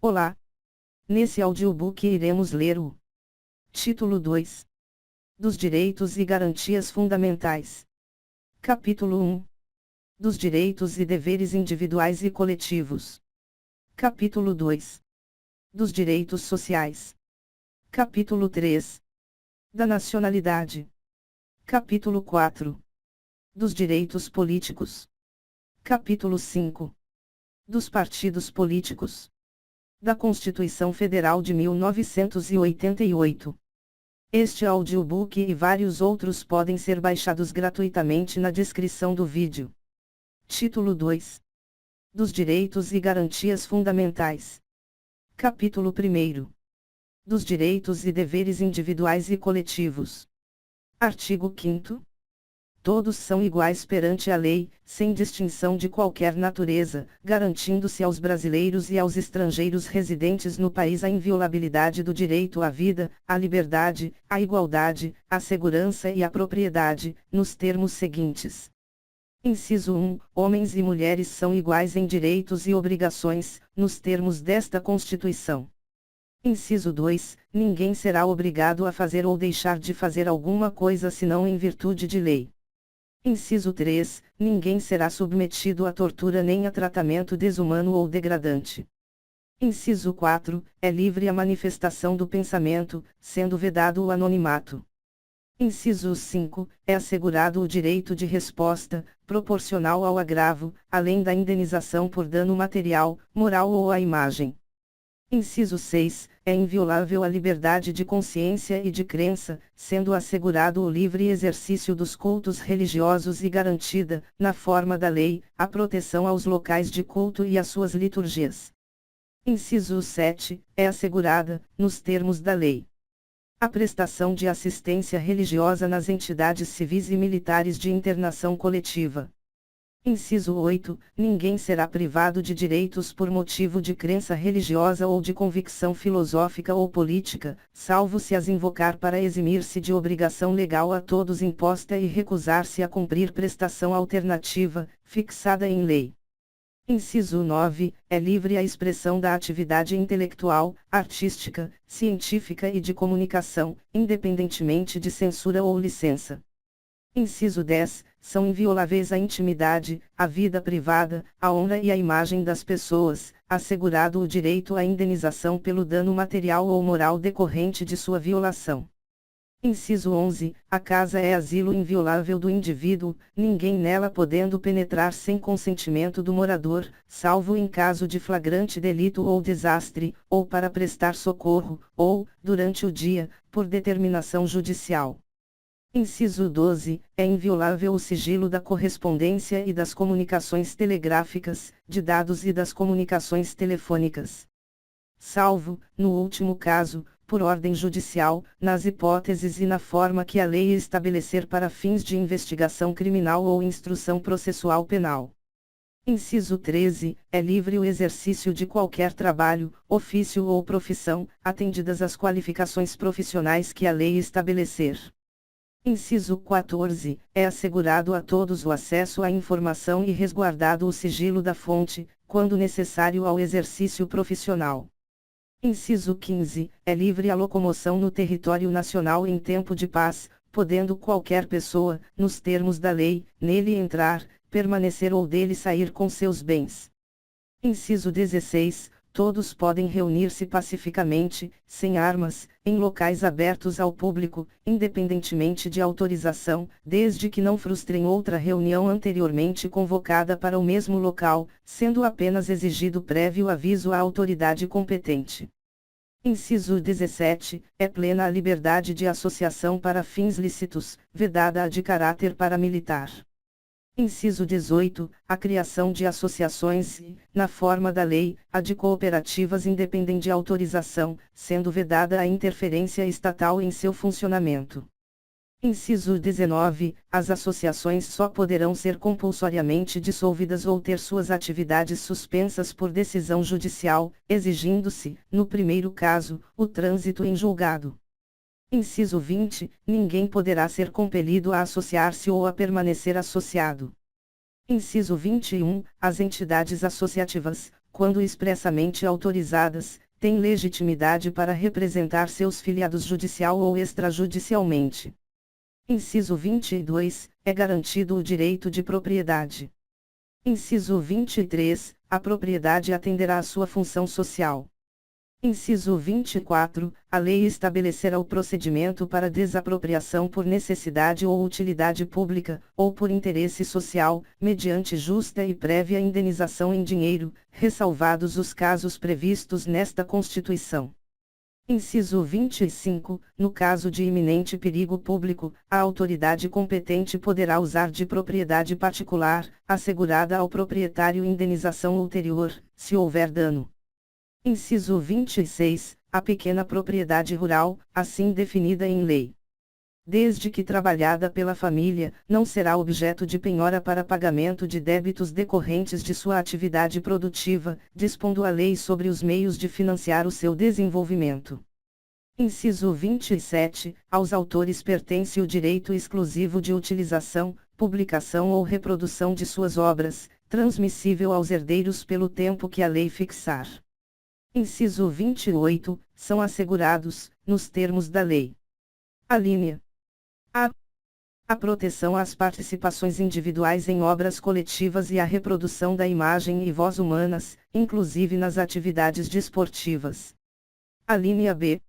Olá! Nesse audiobook iremos ler o título 2 dos Direitos e Garantias Fundamentais. Capítulo 1 dos Direitos e Deveres Individuais e Coletivos. Capítulo 2 dos Direitos Sociais. Capítulo 3 da Nacionalidade. Capítulo 4 dos Direitos Políticos. Capítulo 5 dos Partidos Políticos. Da Constituição Federal de 1988. Este audiobook e vários outros podem ser baixados gratuitamente na descrição do vídeo. Título 2 dos Direitos e Garantias Fundamentais. Capítulo 1 dos Direitos e Deveres Individuais e Coletivos. Artigo 5º. Todos são iguais perante a lei, sem distinção de qualquer natureza, garantindo-se aos brasileiros e aos estrangeiros residentes no país a inviolabilidade do direito à vida, à liberdade, à igualdade, à segurança e à propriedade, nos termos seguintes. Inciso 1. Homens e mulheres são iguais em direitos e obrigações, nos termos desta Constituição. Inciso 2. Ninguém será obrigado a fazer ou deixar de fazer alguma coisa senão em virtude de lei. Inciso 3. Ninguém será submetido a tortura nem a tratamento desumano ou degradante. Inciso 4. É livre a manifestação do pensamento, sendo vedado o anonimato. Inciso 5. É assegurado o direito de resposta, proporcional ao agravo, além da indenização por dano material, moral ou à imagem. Inciso 6. É inviolável a liberdade de consciência e de crença, sendo assegurado o livre exercício dos cultos religiosos e garantida, na forma da lei, a proteção aos locais de culto e às suas liturgias. Inciso 7. É assegurada, nos termos da lei, a prestação de assistência religiosa nas entidades civis e militares de internação coletiva. Inciso 8. Ninguém será privado de direitos por motivo de crença religiosa ou de convicção filosófica ou política, salvo se as invocar para eximir-se de obrigação legal a todos imposta e recusar-se a cumprir prestação alternativa, fixada em lei. Inciso 9. É livre a expressão da atividade intelectual, artística, científica e de comunicação, independentemente de censura ou licença. Inciso 10. São invioláveis a intimidade, a vida privada, a honra e a imagem das pessoas, assegurado o direito à indenização pelo dano material ou moral decorrente de sua violação. Inciso 11. A casa é asilo inviolável do indivíduo, ninguém nela podendo penetrar sem consentimento do morador, salvo em caso de flagrante delito ou desastre, ou para prestar socorro, ou, durante o dia, por determinação judicial. Inciso 12. É inviolável o sigilo da correspondência e das comunicações telegráficas, de dados e das comunicações telefônicas. Salvo, no último caso, por ordem judicial, nas hipóteses e na forma que a lei estabelecer para fins de investigação criminal ou instrução processual penal. Inciso 13. É livre o exercício de qualquer trabalho, ofício ou profissão, atendidas as qualificações profissionais que a lei estabelecer. Inciso 14. É assegurado a todos o acesso à informação e resguardado o sigilo da fonte, quando necessário ao exercício profissional. Inciso 15. É livre a locomoção no território nacional em tempo de paz, podendo qualquer pessoa, nos termos da lei, nele entrar, permanecer ou dele sair com seus bens. Inciso 16. Todos podem reunir-se pacificamente, sem armas, em locais abertos ao público, independentemente de autorização, desde que não frustrem outra reunião anteriormente convocada para o mesmo local, sendo apenas exigido prévio aviso à autoridade competente. Inciso 17. É plena a liberdade de associação para fins lícitos, vedada a de caráter paramilitar. Inciso 18. A criação de associações e, na forma da lei, a de cooperativas independem de autorização, sendo vedada a interferência estatal em seu funcionamento. Inciso 19. As associações só poderão ser compulsoriamente dissolvidas ou ter suas atividades suspensas por decisão judicial, exigindo-se, no primeiro caso, o trânsito em julgado. Inciso 20. Ninguém poderá ser compelido a associar-se ou a permanecer associado. Inciso 21. As entidades associativas, quando expressamente autorizadas, têm legitimidade para representar seus filiados judicial ou extrajudicialmente. Inciso 22, é garantido o direito de propriedade. Inciso 23, a propriedade atenderá à sua função social. Inciso 24, a lei estabelecerá o procedimento para desapropriação por necessidade ou utilidade pública, ou por interesse social, mediante justa e prévia indenização em dinheiro, ressalvados os casos previstos nesta Constituição. Inciso 25, no caso de iminente perigo público, a autoridade competente poderá usar de propriedade particular, assegurada ao proprietário indenização ulterior, se houver dano. Inciso 26, a pequena propriedade rural, assim definida em lei, desde que trabalhada pela família, não será objeto de penhora para pagamento de débitos decorrentes de sua atividade produtiva, dispondo a lei sobre os meios de financiar o seu desenvolvimento. Inciso 27, aos autores pertence o direito exclusivo de utilização, publicação ou reprodução de suas obras, transmissível aos herdeiros pelo tempo que a lei fixar. Inciso 28, são assegurados, nos termos da lei. Alínea A. A proteção às participações individuais em obras coletivas e a reprodução da imagem e voz humanas, inclusive nas atividades desportivas. Alínea B.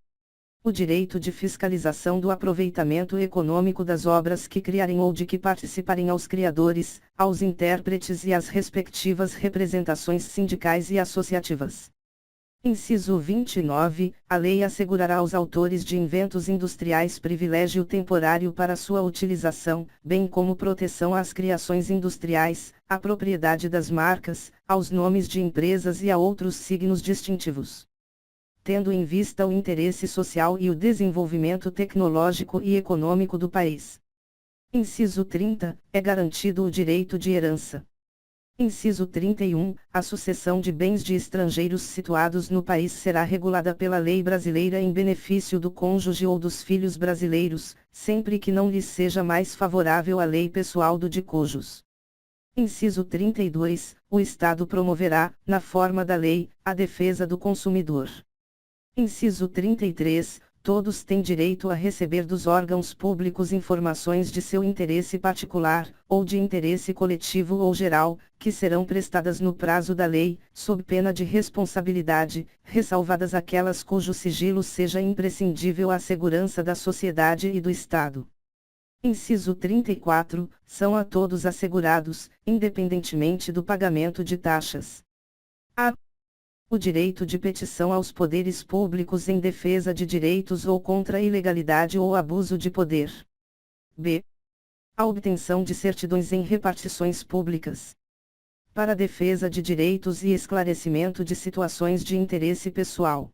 O direito de fiscalização do aproveitamento econômico das obras que criarem ou de que participarem aos criadores, aos intérpretes e às respectivas representações sindicais e associativas. Inciso 29, a lei assegurará aos autores de inventos industriais privilégio temporário para sua utilização, bem como proteção às criações industriais, à propriedade das marcas, aos nomes de empresas e a outros signos distintivos. Tendo em vista o interesse social e o desenvolvimento tecnológico e econômico do país. Inciso 30, é garantido o direito de herança. Inciso 31, a sucessão de bens de estrangeiros situados no país será regulada pela lei brasileira em benefício do cônjuge ou dos filhos brasileiros, sempre que não lhes seja mais favorável a lei pessoal do de cujos. Inciso 32, o Estado promoverá, na forma da lei, a defesa do consumidor. Inciso 33, todos têm direito a receber dos órgãos públicos informações de seu interesse particular, ou de interesse coletivo ou geral, que serão prestadas no prazo da lei, sob pena de responsabilidade, ressalvadas aquelas cujo sigilo seja imprescindível à segurança da sociedade e do Estado. Inciso 34, são a todos assegurados, independentemente do pagamento de taxas. A. O direito de petição aos poderes públicos em defesa de direitos ou contra a ilegalidade ou abuso de poder. B. A obtenção de certidões em repartições públicas. Para a defesa de direitos e esclarecimento de situações de interesse pessoal.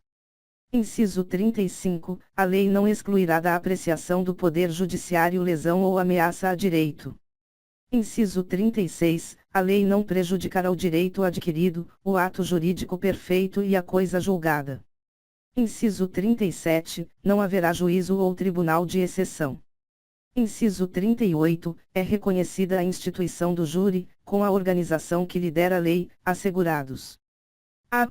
Inciso 35, a lei não excluirá da apreciação do Poder Judiciário lesão ou ameaça a direito. Inciso 36, a lei não prejudicará o direito adquirido, o ato jurídico perfeito e a coisa julgada. Inciso 37, não haverá juízo ou tribunal de exceção. Inciso 38, é reconhecida a instituição do júri, com a organização que lhe der a lei, assegurados. A.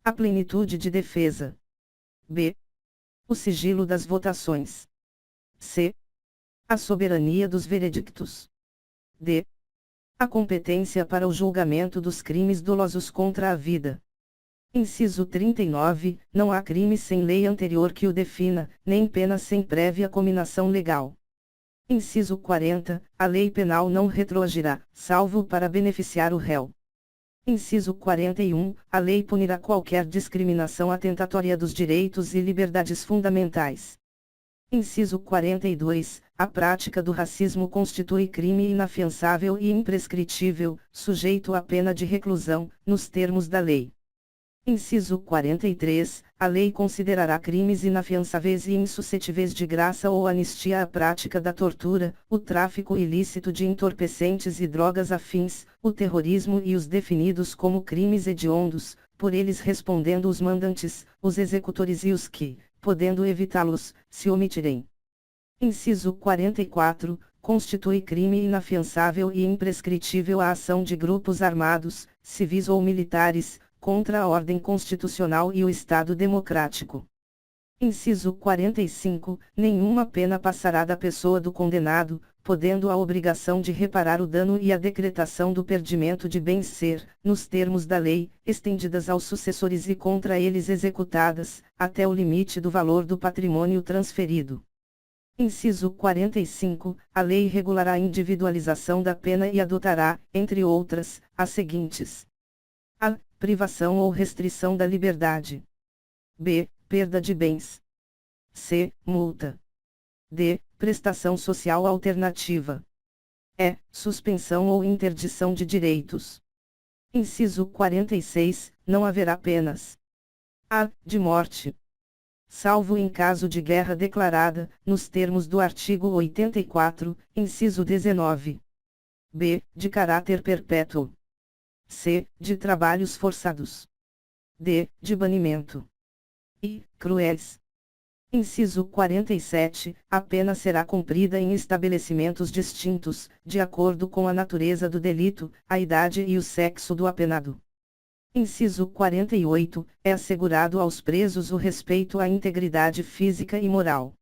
A plenitude de defesa. B. O sigilo das votações. C. A soberania dos veredictos. D. A competência para o julgamento dos crimes dolosos contra a vida. Inciso 39, não há crime sem lei anterior que o defina, nem pena sem prévia cominação legal. Inciso 40, a lei penal não retroagirá, salvo para beneficiar o réu. Inciso 41, a lei punirá qualquer discriminação atentatória dos direitos e liberdades fundamentais. Inciso 42, a prática do racismo constitui crime inafiançável e imprescritível, sujeito à pena de reclusão, nos termos da lei. Inciso 43, a lei considerará crimes inafiançáveis e insuscetíveis de graça ou anistia a prática da tortura, o tráfico ilícito de entorpecentes e drogas afins, o terrorismo e os definidos como crimes hediondos, por eles respondendo os mandantes, os executores e os que, podendo evitá-los, se omitirem. Inciso 44, constitui crime inafiançável e imprescritível a ação de grupos armados, civis ou militares, contra a ordem constitucional e o Estado democrático. Inciso 45. Nenhuma pena passará da pessoa do condenado, podendo a obrigação de reparar o dano e a decretação do perdimento de bens ser, nos termos da lei, estendidas aos sucessores e contra eles executadas, até o limite do valor do patrimônio transferido. Inciso 45. A lei regulará a individualização da pena e adotará, entre outras, as seguintes: a. Privação ou restrição da liberdade. b. Perda de bens. c. Multa. d. Prestação social alternativa. e. Suspensão ou interdição de direitos. Inciso 46. Não haverá penas: a. De morte, salvo em caso de guerra declarada, nos termos do artigo 84, inciso 19. b. De caráter perpétuo. c. De trabalhos forçados. d. De banimento. e. Cruéis. Inciso 47. A pena será cumprida em estabelecimentos distintos, de acordo com a natureza do delito, a idade e o sexo do apenado. Inciso 48. É assegurado aos presos o respeito à integridade física e moral.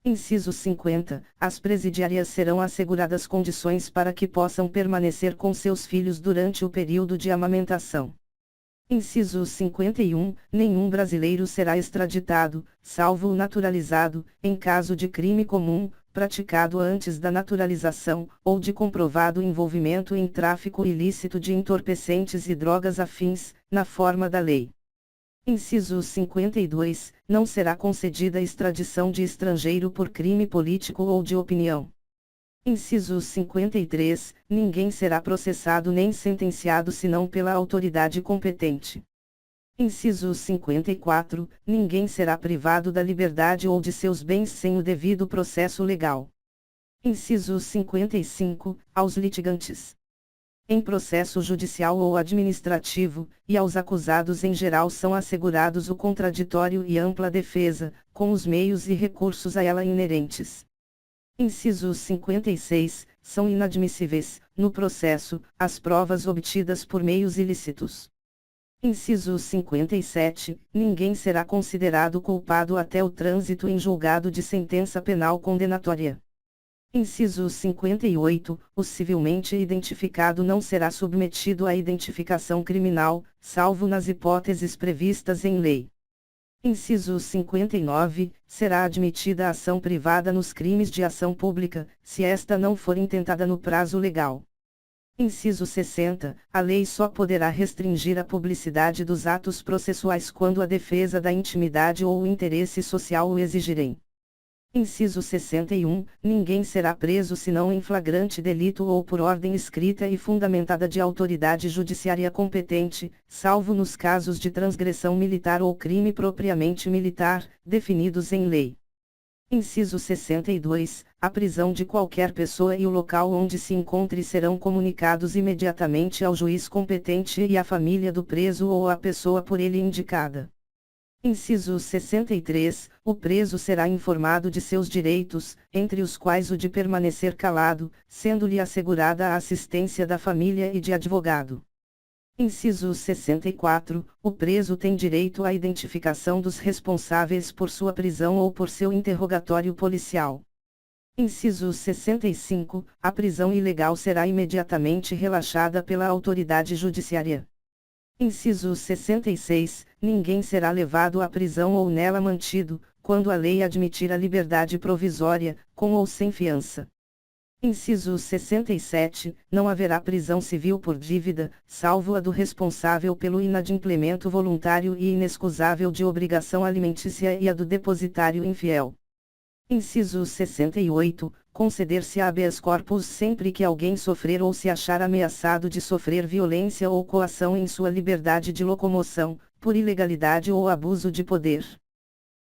Inciso 50. Às presidiárias serão asseguradas condições para que possam permanecer com seus filhos durante o período de amamentação. Inciso 51. Nenhum brasileiro será extraditado, salvo o naturalizado, em caso de crime comum, praticado antes da naturalização, ou de comprovado envolvimento em tráfico ilícito de entorpecentes e drogas afins, na forma da lei. Inciso 52. Não será concedida extradição de estrangeiro por crime político ou de opinião. Inciso 53. Ninguém será processado nem sentenciado senão pela autoridade competente. Inciso 54. Ninguém será privado da liberdade ou de seus bens sem o devido processo legal. Inciso 55. Aos litigantes em processo judicial ou administrativo, e aos acusados em geral são assegurados o contraditório e ampla defesa, com os meios e recursos a ela inerentes. Inciso 56. São inadmissíveis, no processo, as provas obtidas por meios ilícitos. Inciso 57. Ninguém será considerado culpado até o trânsito em julgado de sentença penal condenatória. Inciso 58. O civilmente identificado não será submetido à identificação criminal, salvo nas hipóteses previstas em lei. Inciso 59. Será admitida a ação privada nos crimes de ação pública, se esta não for intentada no prazo legal. Inciso 60. A lei só poderá restringir a publicidade dos atos processuais quando a defesa da intimidade ou o interesse social o exigirem. Inciso 61. Ninguém será preso senão em flagrante delito ou por ordem escrita e fundamentada de autoridade judiciária competente, salvo nos casos de transgressão militar ou crime propriamente militar, definidos em lei. Inciso 62. A prisão de qualquer pessoa e o local onde se encontre serão comunicados imediatamente ao juiz competente e à família do preso ou à pessoa por ele indicada. Inciso 63. O preso será informado de seus direitos, entre os quais o de permanecer calado, sendo-lhe assegurada a assistência da família e de advogado. Inciso 64. O preso tem direito à identificação dos responsáveis por sua prisão ou por seu interrogatório policial. Inciso 65. A prisão ilegal será imediatamente relaxada pela autoridade judiciária. Inciso 66. Ninguém será levado à prisão ou nela mantido, quando a lei admitir a liberdade provisória, com ou sem fiança. Inciso 67. Não haverá prisão civil por dívida, salvo a do responsável pelo inadimplemento voluntário e inexcusável de obrigação alimentícia e a do depositário infiel. Inciso 68. Conceder-se habeas corpus sempre que alguém sofrer ou se achar ameaçado de sofrer violência ou coação em sua liberdade de locomoção, por ilegalidade ou abuso de poder.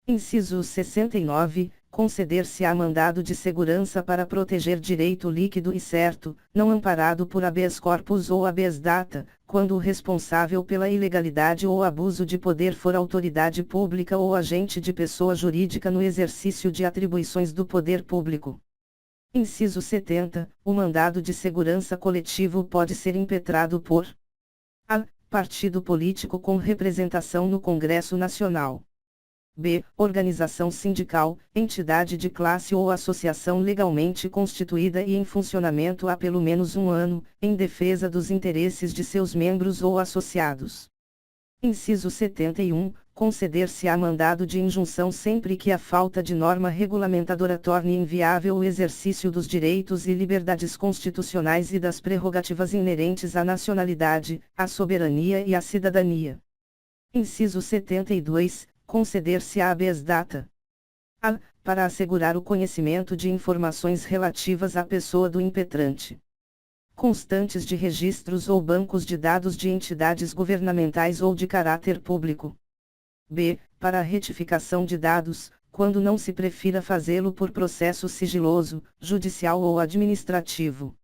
Inciso 69. Conceder-se-á mandado de segurança para proteger direito líquido e certo, não amparado por habeas corpus ou habeas data, quando o responsável pela ilegalidade ou abuso de poder for autoridade pública ou agente de pessoa jurídica no exercício de atribuições do poder público. Inciso 70. O mandado de segurança coletivo pode ser impetrado por a. partido político com representação no Congresso Nacional. B. Organização sindical, entidade de classe ou associação legalmente constituída e em funcionamento há pelo menos um ano, em defesa dos interesses de seus membros ou associados. Inciso 71. Conceder-se-á mandado de injunção sempre que a falta de norma regulamentadora torne inviável o exercício dos direitos e liberdades constitucionais e das prerrogativas inerentes à nacionalidade, à soberania e à cidadania. Inciso 72. Conceder-se-á habeas data. A. Para assegurar o conhecimento de informações relativas à pessoa do impetrante, constantes de registros ou bancos de dados de entidades governamentais ou de caráter público. B. Para a retificação de dados, quando não se prefira fazê-lo por processo sigiloso, judicial ou administrativo.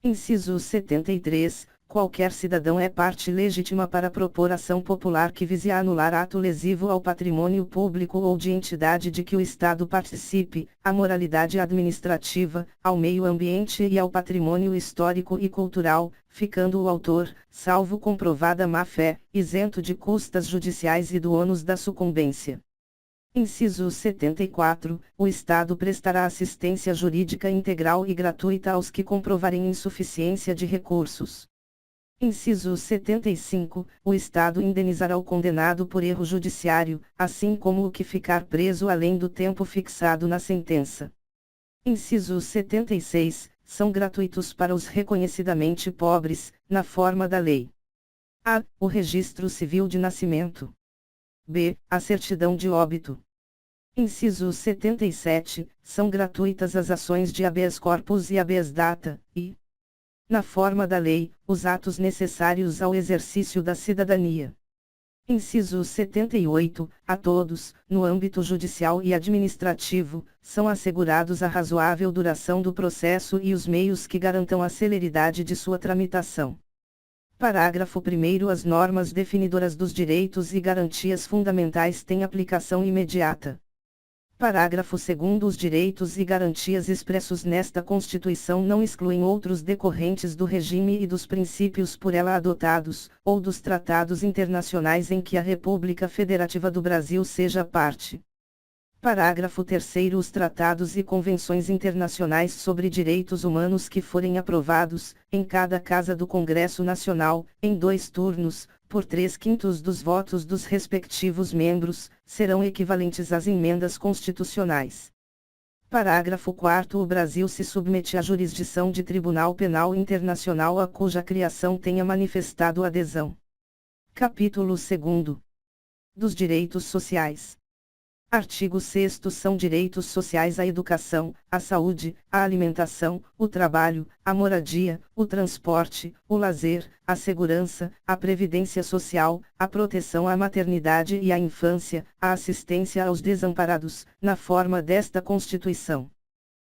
Inciso 73. Qualquer cidadão é parte legítima para propor ação popular que vise a anular ato lesivo ao patrimônio público ou de entidade de que o Estado participe, à moralidade administrativa, ao meio ambiente e ao patrimônio histórico e cultural, ficando o autor, salvo comprovada má-fé, isento de custas judiciais e do ônus da sucumbência. Inciso 74. O Estado prestará assistência jurídica integral e gratuita aos que comprovarem insuficiência de recursos. Inciso 75. O Estado indenizará o condenado por erro judiciário, assim como o que ficar preso além do tempo fixado na sentença. Inciso 76. São gratuitos para os reconhecidamente pobres, na forma da lei. A. O registro civil de nascimento. B. A certidão de óbito. Inciso 77. São gratuitas as ações de habeas corpus e habeas data, e, na forma da lei, os atos necessários ao exercício da cidadania. Inciso 78. A todos, no âmbito judicial e administrativo, são assegurados a razoável duração do processo e os meios que garantam a celeridade de sua tramitação. Parágrafo 1º. As normas definidoras dos direitos e garantias fundamentais têm aplicação imediata. Parágrafo 2º. Os direitos e garantias expressos nesta Constituição não excluem outros decorrentes do regime e dos princípios por ela adotados, ou dos tratados internacionais em que a República Federativa do Brasil seja parte. Parágrafo 3º. Os tratados e convenções internacionais sobre direitos humanos que forem aprovados, em cada Casa do Congresso Nacional, em 2 turnos, por 3/5 dos votos dos respectivos membros, serão equivalentes às emendas constitucionais. Parágrafo 4º. O Brasil se submete à jurisdição de Tribunal Penal Internacional a cuja criação tenha manifestado adesão. Capítulo 2. Dos direitos sociais. Artigo 6º. São direitos sociais a educação, a saúde, a alimentação, o trabalho, a moradia, o transporte, o lazer, a segurança, a previdência social, a proteção à maternidade e à infância, a assistência aos desamparados, na forma desta Constituição.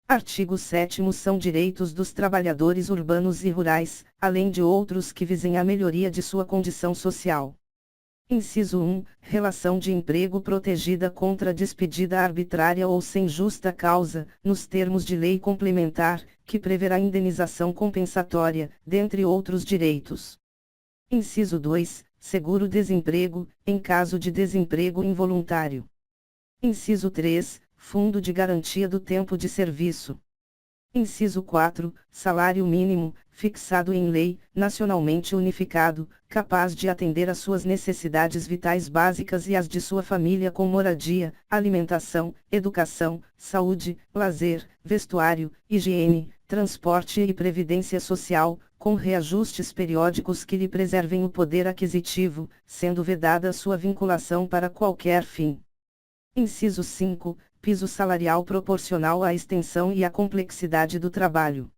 Artigo 7º. São direitos dos trabalhadores urbanos e rurais, além de outros que visem à melhoria de sua condição social. Inciso 1. Relação de emprego protegida contra despedida arbitrária ou sem justa causa, nos termos de lei complementar, que preverá indenização compensatória, dentre outros direitos. Inciso 2. Seguro-desemprego, em caso de desemprego involuntário. Inciso 3. Fundo de garantia do tempo de serviço. Inciso 4. Salário mínimo, fixado em lei, nacionalmente unificado, capaz de atender às suas necessidades vitais básicas e às de sua família com moradia, alimentação, educação, saúde, lazer, vestuário, higiene, transporte e previdência social, com reajustes periódicos que lhe preservem o poder aquisitivo, sendo vedada sua vinculação para qualquer fim. Inciso 5. Piso salarial proporcional à extensão e à complexidade do trabalho.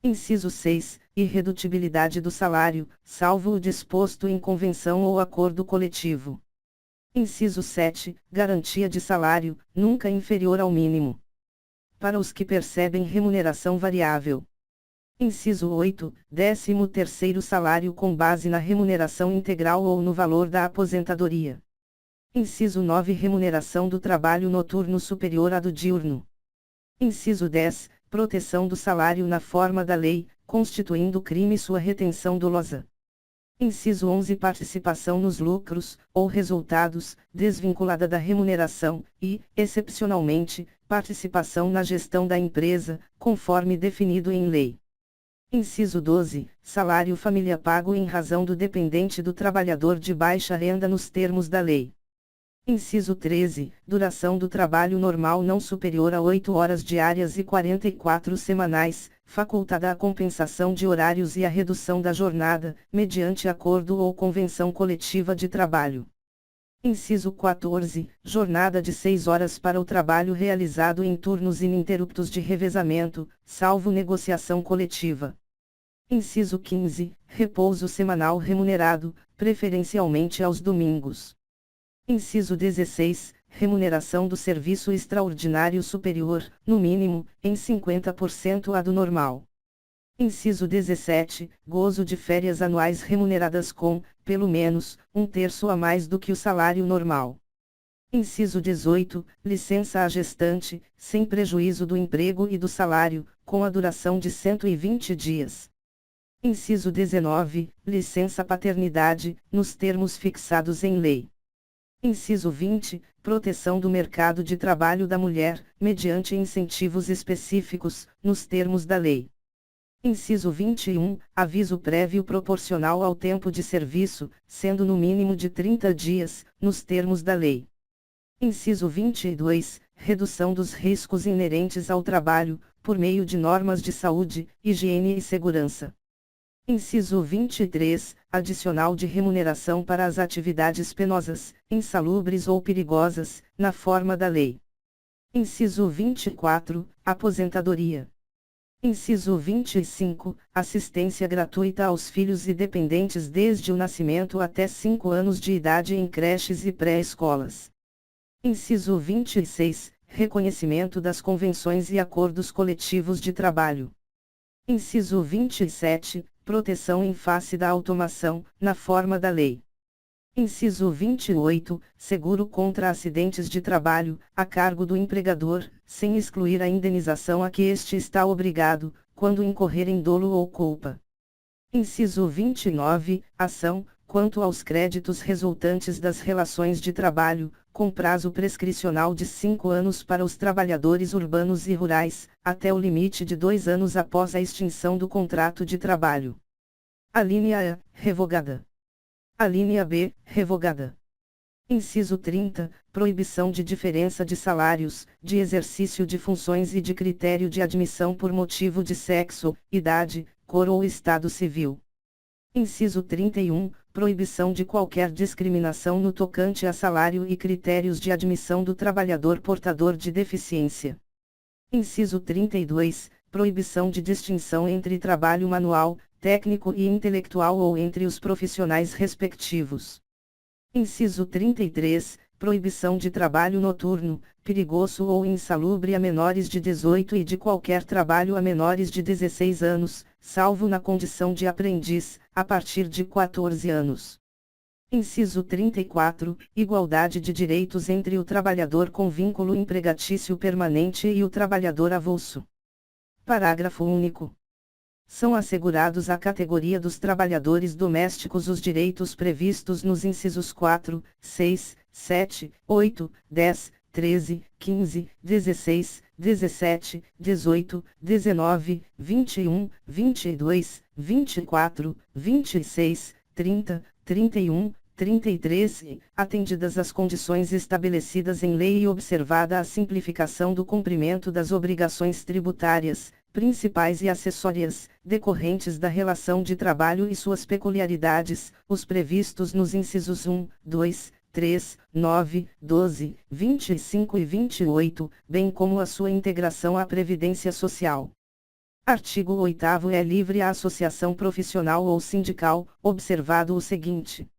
Inciso 6. Irredutibilidade do salário, salvo o disposto em convenção ou acordo coletivo. Inciso 7. Garantia de salário, nunca inferior ao mínimo. Para os que percebem remuneração variável. Inciso 8. 13º salário com base na remuneração integral ou no valor da aposentadoria. Inciso 9. Remuneração do trabalho noturno superior à do diurno. Inciso 10. Proteção do salário na forma da lei, constituindo crime sua retenção dolosa. Inciso 11. Participação nos lucros, ou resultados, desvinculada da remuneração, e, excepcionalmente, participação na gestão da empresa, conforme definido em lei. Inciso 12. Salário família pago em razão do dependente do trabalhador de baixa renda nos termos da lei. Inciso 13. Duração do trabalho normal não superior a 8 horas diárias e 44 semanais, facultada a compensação de horários e a redução da jornada, mediante acordo ou convenção coletiva de trabalho. Inciso 14. Jornada de 6 horas para o trabalho realizado em turnos ininterruptos de revezamento, salvo negociação coletiva. Inciso 15. Repouso semanal remunerado, preferencialmente aos domingos. Inciso 16. Remuneração do serviço extraordinário superior, no mínimo, em 50% à do normal. Inciso 17. Gozo de férias anuais remuneradas com, pelo menos, 1/3 a mais do que o salário normal. Inciso 18. Licença à gestante, sem prejuízo do emprego e do salário, com a duração de 120 dias. Inciso 19. Licença paternidade, nos termos fixados em lei. Inciso 20. Proteção do mercado de trabalho da mulher, mediante incentivos específicos, nos termos da lei. Inciso 21. Aviso prévio proporcional ao tempo de serviço, sendo no mínimo de 30 dias, nos termos da lei. Inciso 22. Redução dos riscos inerentes ao trabalho, por meio de normas de saúde, higiene e segurança. Inciso 23. Adicional de remuneração para as atividades penosas, insalubres ou perigosas, na forma da lei. Inciso 24. Aposentadoria. Inciso 25. Assistência gratuita aos filhos e dependentes desde o nascimento até 5 anos de idade em creches e pré-escolas. Inciso 26. Reconhecimento das convenções e acordos coletivos de trabalho. Inciso 27. Proteção em face da automação, na forma da lei. Inciso 28. Seguro contra acidentes de trabalho, a cargo do empregador, sem excluir a indenização a que este está obrigado, quando incorrer em dolo ou culpa. Inciso 29. Ação, quanto aos créditos resultantes das relações de trabalho, com prazo prescricional de 5 anos para os trabalhadores urbanos e rurais, até o limite de 2 anos após a extinção do contrato de trabalho. Alínea A, revogada. Alínea B, revogada. Inciso 30. Proibição de diferença de salários, de exercício de funções e de critério de admissão por motivo de sexo, idade, cor ou estado civil. Inciso 31. Proibição de qualquer discriminação no tocante a salário e critérios de admissão do trabalhador portador de deficiência. Inciso 32. Proibição de distinção entre trabalho manual, técnico e intelectual ou entre os profissionais respectivos. Inciso 33. Proibição de trabalho noturno, perigoso ou insalubre a menores de 18 e de qualquer trabalho a menores de 16 anos, salvo na condição de aprendiz, a partir de 14 anos. Inciso 34. Igualdade de direitos entre o trabalhador com vínculo empregatício permanente e o trabalhador avulso. Parágrafo único. São assegurados à categoria dos trabalhadores domésticos os direitos previstos nos incisos 4, 6, 7, 8, 10, 13, 15, 16, 17, 18, 19, 21, 22, 24, 26, 30, 31, 33 e, atendidas as condições estabelecidas em lei e observada a simplificação do cumprimento das obrigações tributárias, principais e acessórias, decorrentes da relação de trabalho e suas peculiaridades, os previstos nos incisos 1, 2, 3, 9, 12, 25 e 28, bem como a sua integração à Previdência Social. Artigo 8º. É livre a associação profissional ou sindical, observado o seguinte.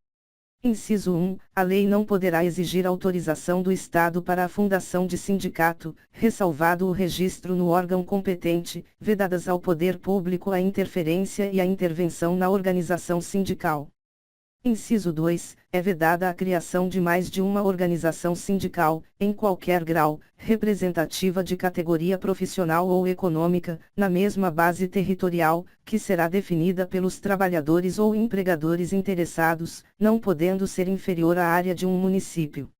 Inciso 1. A lei não poderá exigir autorização do Estado para a fundação de sindicato, ressalvado o registro no órgão competente, vedadas ao poder público a interferência e a intervenção na organização sindical. Inciso 2. É vedada a criação de mais de uma organização sindical, em qualquer grau, representativa de categoria profissional ou econômica, na mesma base territorial, que será definida pelos trabalhadores ou empregadores interessados, não podendo ser inferior à área de um município.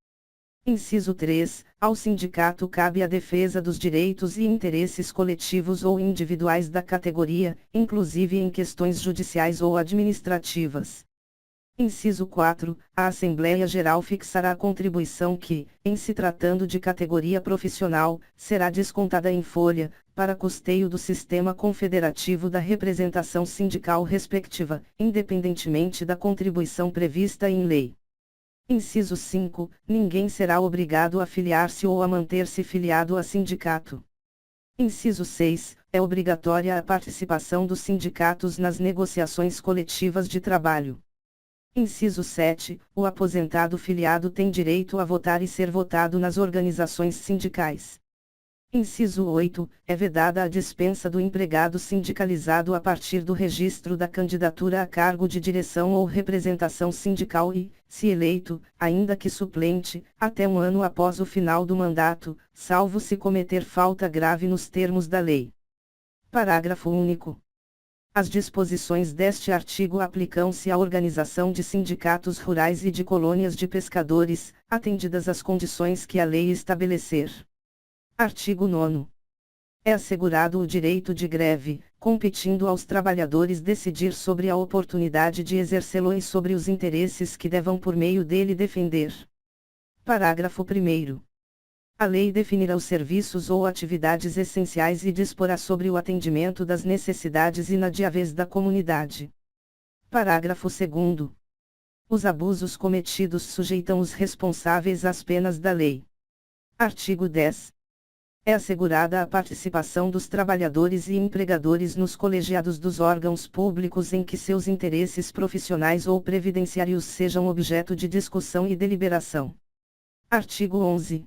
Inciso 3. Ao sindicato cabe a defesa dos direitos e interesses coletivos ou individuais da categoria, inclusive em questões judiciais ou administrativas. Inciso 4. A Assembleia Geral fixará a contribuição que, em se tratando de categoria profissional, será descontada em folha, para custeio do sistema confederativo da representação sindical respectiva, independentemente da contribuição prevista em lei. Inciso 5. Ninguém será obrigado a filiar-se ou a manter-se filiado a sindicato. Inciso 6. É obrigatória a participação dos sindicatos nas negociações coletivas de trabalho. Inciso 7. O aposentado filiado tem direito a votar e ser votado nas organizações sindicais. Inciso 8. É vedada a dispensa do empregado sindicalizado a partir do registro da candidatura a cargo de direção ou representação sindical e, se eleito, ainda que suplente, até um ano após o final do mandato, salvo se cometer falta grave nos termos da lei. Parágrafo único. As disposições deste artigo aplicam-se à organização de sindicatos rurais e de colônias de pescadores, atendidas as condições que a lei estabelecer. Artigo 9º. É assegurado o direito de greve, competindo aos trabalhadores decidir sobre a oportunidade de exercê-lo e sobre os interesses que devam por meio dele defender. Parágrafo 1º. A lei definirá os serviços ou atividades essenciais e disporá sobre o atendimento das necessidades inadiáveis da comunidade. Parágrafo 2º. Os abusos cometidos sujeitam os responsáveis às penas da lei. Artigo 10. É assegurada a participação dos trabalhadores e empregadores nos colegiados dos órgãos públicos em que seus interesses profissionais ou previdenciários sejam objeto de discussão e deliberação. Artigo 11.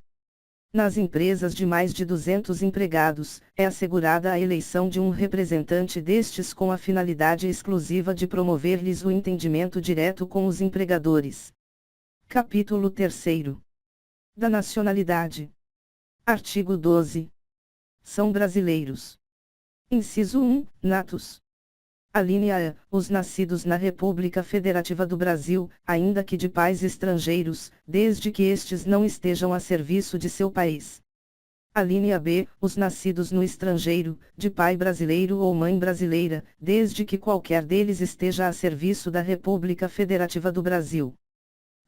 Nas empresas de mais de 200 empregados, é assegurada a eleição de um representante destes com a finalidade exclusiva de promover-lhes o entendimento direto com os empregadores. Capítulo 3º. Da nacionalidade. Artigo 12. São brasileiros. Inciso 1. Natos. Alínea A. Os nascidos na República Federativa do Brasil, ainda que de pais estrangeiros, desde que estes não estejam a serviço de seu país. Alínea B. Os nascidos no estrangeiro, de pai brasileiro ou mãe brasileira, desde que qualquer deles esteja a serviço da República Federativa do Brasil.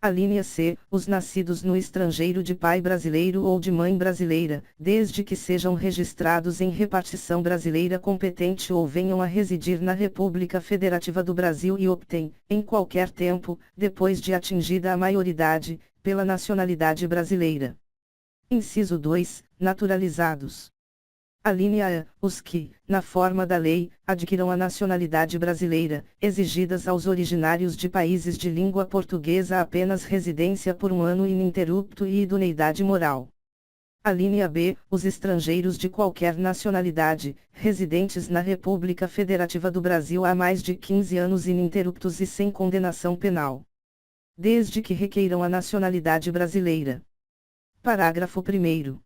Alínea C. Os nascidos no estrangeiro de pai brasileiro ou de mãe brasileira, desde que sejam registrados em repartição brasileira competente ou venham a residir na República Federativa do Brasil e optem, em qualquer tempo, depois de atingida a maioridade, pela nacionalidade brasileira. Inciso 2. Naturalizados. Alínea A. Os que, na forma da lei, adquiram a nacionalidade brasileira, exigidas aos originários de países de língua portuguesa apenas residência por um ano ininterrupto e idoneidade moral. Alínea B. Os estrangeiros de qualquer nacionalidade, residentes na República Federativa do Brasil há mais de 15 anos ininterruptos e sem condenação penal. Desde que requeiram a nacionalidade brasileira. Parágrafo 1º.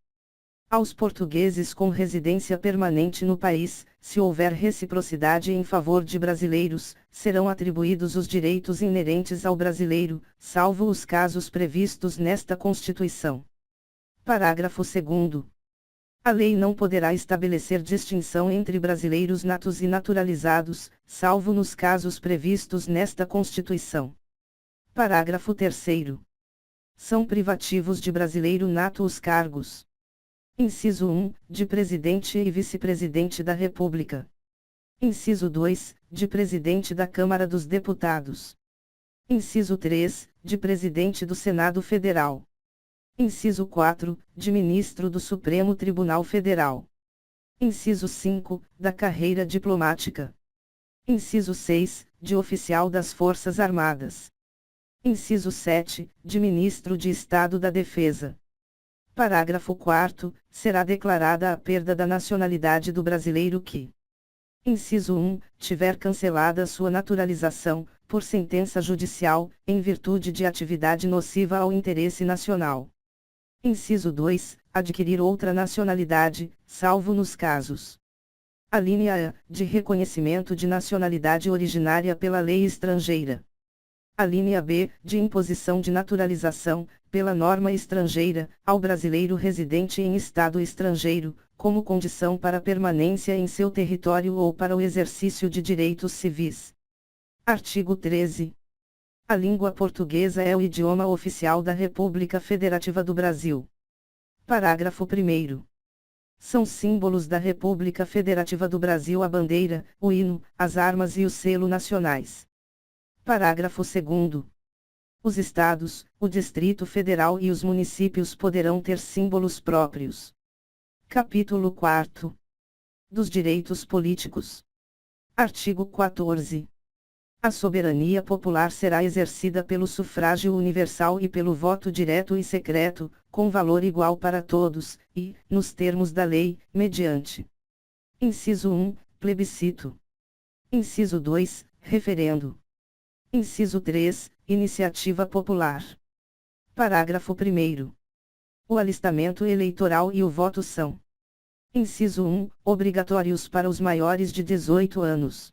Aos portugueses com residência permanente no país, se houver reciprocidade em favor de brasileiros, serão atribuídos os direitos inerentes ao brasileiro, salvo os casos previstos nesta Constituição. Parágrafo 2º. A lei não poderá estabelecer distinção entre brasileiros natos e naturalizados, salvo nos casos previstos nesta Constituição. Parágrafo 3º. São privativos de brasileiro nato os cargos. Inciso 1. De Presidente e Vice-Presidente da República. Inciso 2. De Presidente da Câmara dos Deputados. Inciso 3. De Presidente do Senado Federal. Inciso 4. De Ministro do Supremo Tribunal Federal. Inciso 5. Da carreira diplomática. Inciso 6. De Oficial das Forças Armadas. Inciso 7. De Ministro de Estado da Defesa. Parágrafo 4º, será declarada a perda da nacionalidade do brasileiro que: Inciso 1. Tiver cancelada sua naturalização, por sentença judicial, em virtude de atividade nociva ao interesse nacional. Inciso 2. Adquirir outra nacionalidade, salvo nos casos. A linha A, de reconhecimento de nacionalidade originária pela lei estrangeira. A linha B, de imposição de naturalização, pela norma estrangeira, ao brasileiro residente em estado estrangeiro, como condição para permanência em seu território ou para o exercício de direitos civis. Artigo 13. A língua portuguesa é o idioma oficial da República Federativa do Brasil. Parágrafo 1º. São símbolos da República Federativa do Brasil a bandeira, o hino, as armas e o selo nacionais. Parágrafo 2º. Os estados, o Distrito Federal e os municípios poderão ter símbolos próprios. Capítulo 4. Dos direitos políticos. Artigo 14. A soberania popular será exercida pelo sufrágio universal e pelo voto direto e secreto, com valor igual para todos, e, nos termos da lei, mediante. Inciso 1, plebiscito. Inciso 2, referendo. Inciso 3, iniciativa popular. Parágrafo 1º. O alistamento eleitoral e o voto são: inciso 1, obrigatórios para os maiores de 18 anos.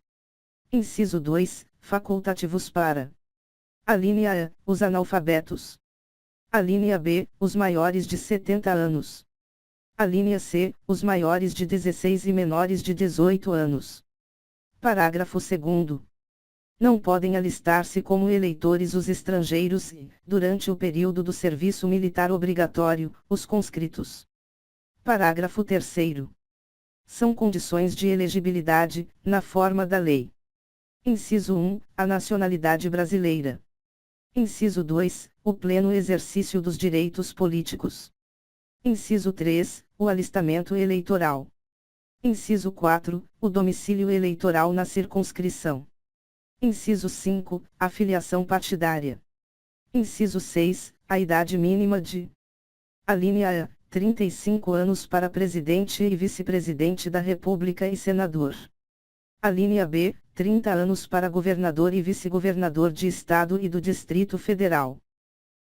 Inciso 2, facultativos para: a linha A, os analfabetos. A linha B, os maiores de 70 anos. A linha C, os maiores de 16 e menores de 18 anos. Parágrafo 2º. Não podem alistar-se como eleitores os estrangeiros e, durante o período do serviço militar obrigatório, os conscritos. Parágrafo 3º. São condições de elegibilidade, na forma da lei. Inciso 1, a nacionalidade brasileira. Inciso 2, o pleno exercício dos direitos políticos. Inciso 3, o alistamento eleitoral. Inciso 4, o domicílio eleitoral na circunscrição. Inciso 5, a filiação partidária. Inciso 6, a idade mínima de: a linha A, 35 anos para presidente e vice-presidente da República e senador. A linha B, 30 anos para governador e vice-governador de Estado e do Distrito Federal.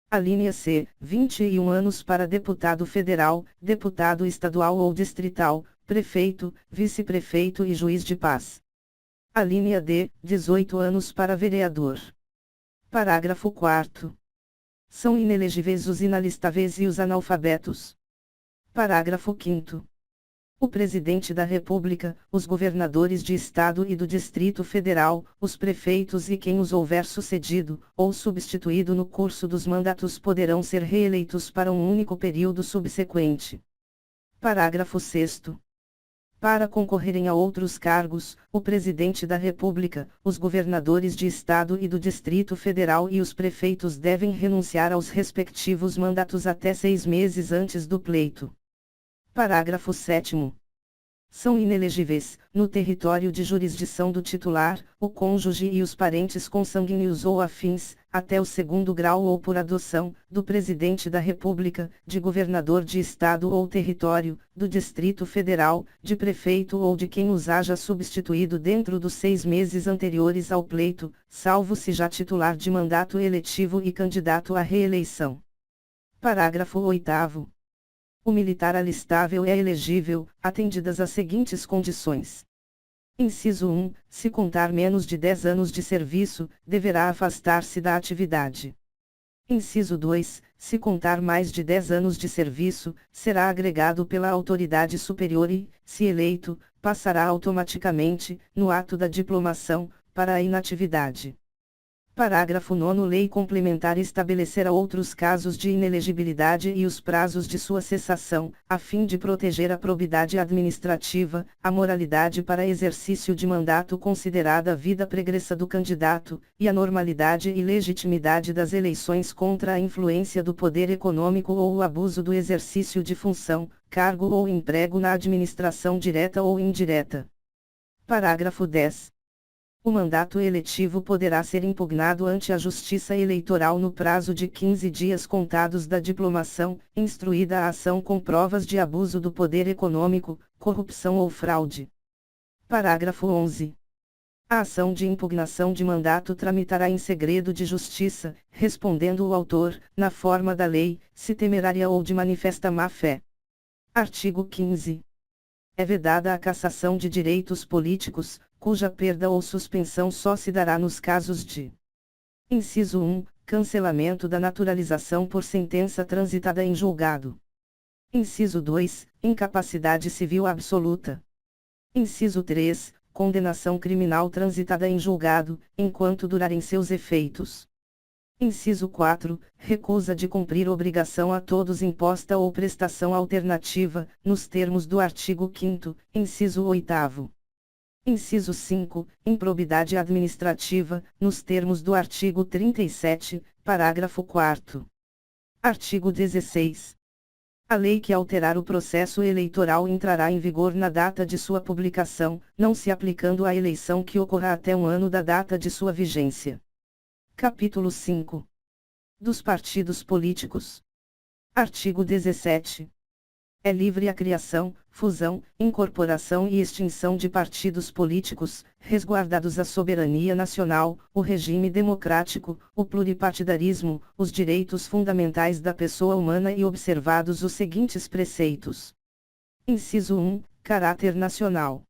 A linha C, 21 anos para deputado federal, deputado estadual ou distrital, prefeito, vice-prefeito e juiz de paz. A linha D, 18 anos para vereador. Parágrafo 4º. São inelegíveis os inalistáveis e os analfabetos. Parágrafo 5º. O Presidente da República, os governadores de Estado e do Distrito Federal, os prefeitos e quem os houver sucedido, ou substituído no curso dos mandatos poderão ser reeleitos para um único período subsequente. Parágrafo 6º. Para concorrerem a outros cargos, o Presidente da República, os governadores de Estado e do Distrito Federal e os prefeitos devem renunciar aos respectivos mandatos até 6 meses antes do pleito. Parágrafo 7º. São inelegíveis, no território de jurisdição do titular, o cônjuge e os parentes consanguíneos ou afins, até o 2º grau ou por adoção, do Presidente da República, de governador de Estado ou território, do Distrito Federal, de prefeito ou de quem os haja substituído dentro dos 6 meses anteriores ao pleito, salvo se já titular de mandato eletivo e candidato à reeleição. Parágrafo 8º. O militar alistável é elegível, atendidas as seguintes condições. Inciso 1, se contar menos de 10 anos de serviço, deverá afastar-se da atividade. Inciso 2, se contar mais de 10 anos de serviço, será agregado pela autoridade superior e, se eleito, passará automaticamente, no ato da diplomação, para a inatividade. Parágrafo 9º. Lei complementar estabelecerá outros casos de inelegibilidade e os prazos de sua cessação, a fim de proteger a probidade administrativa, a moralidade para exercício de mandato considerada a vida pregressa do candidato, e a normalidade e legitimidade das eleições contra a influência do poder econômico ou o abuso do exercício de função, cargo ou emprego na administração direta ou indireta. Parágrafo 10º. O mandato eletivo poderá ser impugnado ante a Justiça Eleitoral no prazo de 15 dias contados da diplomação, instruída a ação com provas de abuso do poder econômico, corrupção ou fraude. Parágrafo 11. A ação de impugnação de mandato tramitará em segredo de justiça, respondendo o autor, na forma da lei, se temerária ou de manifesta má-fé. Artigo 15. É vedada a cassação de direitos políticos, cuja perda ou suspensão só se dará nos casos de: Inciso 1. Cancelamento da naturalização por sentença transitada em julgado. Inciso 2. Incapacidade civil absoluta. Inciso 3. Condenação criminal transitada em julgado, enquanto durarem seus efeitos. Inciso 4. Recusa de cumprir obrigação a todos imposta ou prestação alternativa, nos termos do artigo 5º, inciso 8º. Inciso 5. Improbidade administrativa, nos termos do artigo 37, parágrafo 4º. Artigo 16. A lei que alterar o processo eleitoral entrará em vigor na data de sua publicação, não se aplicando à eleição que ocorra até um ano da data de sua vigência. Capítulo 5. Dos partidos políticos. Artigo 17. É livre a criação, fusão, incorporação e extinção de partidos políticos, resguardados a soberania nacional, o regime democrático, o pluripartidarismo, os direitos fundamentais da pessoa humana e observados os seguintes preceitos. Inciso 1. Caráter nacional.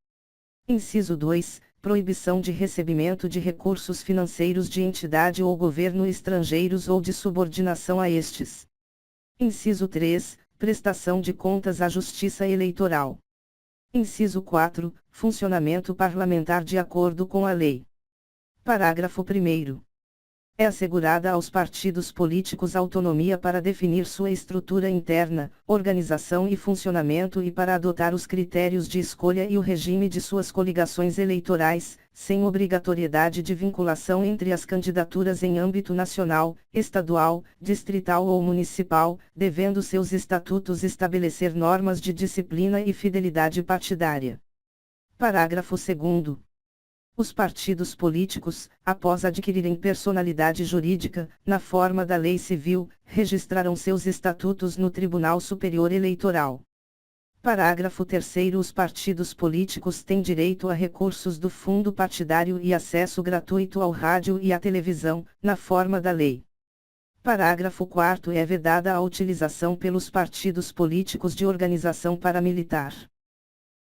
Inciso 2. Proibição de recebimento de recursos financeiros de entidade ou governo estrangeiros ou de subordinação a estes. Inciso 3. Prestação de contas à Justiça Eleitoral. Inciso 4. Funcionamento parlamentar de acordo com a lei. Parágrafo 1º. É assegurada aos partidos políticos autonomia para definir sua estrutura interna, organização e funcionamento e para adotar os critérios de escolha e o regime de suas coligações eleitorais, sem obrigatoriedade de vinculação entre as candidaturas em âmbito nacional, estadual, distrital ou municipal, devendo seus estatutos estabelecer normas de disciplina e fidelidade partidária. Parágrafo 2º. Os partidos políticos, após adquirirem personalidade jurídica, na forma da lei civil, registrarão seus estatutos no Tribunal Superior Eleitoral. Parágrafo 3º. Os partidos políticos têm direito a recursos do fundo partidário e acesso gratuito ao rádio e à televisão, na forma da lei. Parágrafo 4º. É vedada a utilização pelos partidos políticos de organização paramilitar.